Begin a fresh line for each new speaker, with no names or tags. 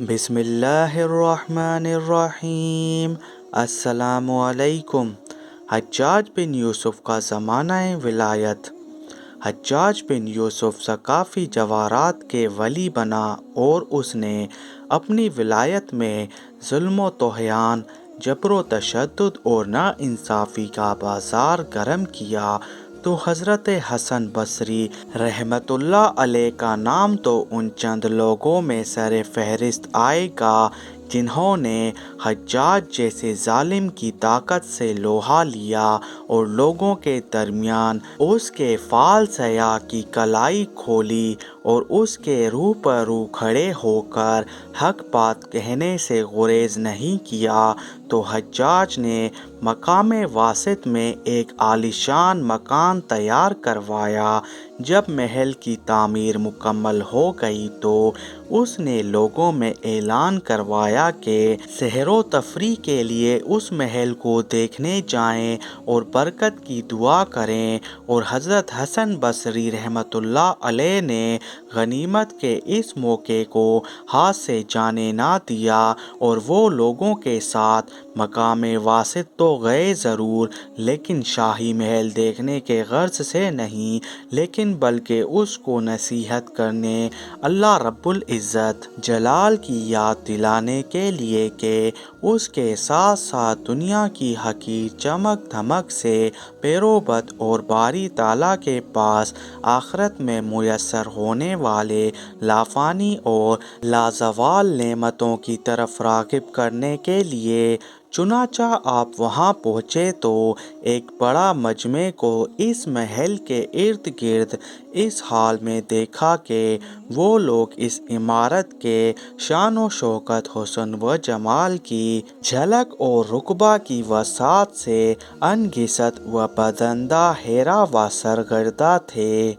بسم اللہ الرحمن الرحیم۔ السلام علیکم۔ حجاج بن یوسف کا زمانہ ولایت۔ حجاج بن یوسف ثقافی جواہرات کے ولی بنا اور اس نے اپنی ولایت میں ظلم و طغیان، جبر و تشدد اور ناانصافی کا بازار گرم کیا تو حضرت حسن بصری رحمۃ اللہ علیہ کا نام تو ان چند لوگوں میں سر فہرست آئے گا جنہوں نے حجاج جیسے ظالم کی طاقت سے لوہا لیا اور لوگوں کے درمیان اس کے فال سیاہ کی کلائی کھولی اور اس کے روبرو کھڑے ہو کر حق بات کہنے سے گریز نہیں کیا۔ تو حجاج نے مقام واسط میں ایک عالیشان مکان تیار کروایا۔ جب محل کی تعمیر مکمل ہو گئی تو اس نے لوگوں میں اعلان کروایا کہ سحر و تفریح کے لیے اس محل کو دیکھنے جائیں اور برکت کی دعا کریں، اور حضرت حسن بصری رحمۃ اللہ علیہ نے غنیمت کے اس موقع کو ہاتھ سے جانے نہ دیا، اور وہ لوگوں کے ساتھ مقام واسط تو گئے ضرور، لیکن شاہی محل دیکھنے کے غرض سے نہیں، لیکن بلکہ اس کو نصیحت کرنے، اللہ رب العزت جلال کی یاد دلانے کے لیے کہ اس کے ساتھ ساتھ دنیا کی حقیر چمک دھمک سے پیروبت اور باری تعالیٰ کے پاس آخرت میں میسر ہونے والے لافانی اور لازوال نعمتوں کی طرف راغب کرنے کے لیے۔ چنانچہ آپ وہاں پہنچے تو ایک بڑا مجمع کو اس محل کے ارد گرد اس حال میں دیکھا کہ وہ لوگ اس عمارت کے شان و شوکت، حسن و جمال کی جھلک اور رقبہ کی وسعت سے انگشت و بدندہ حیرہ و سرگردہ تھے۔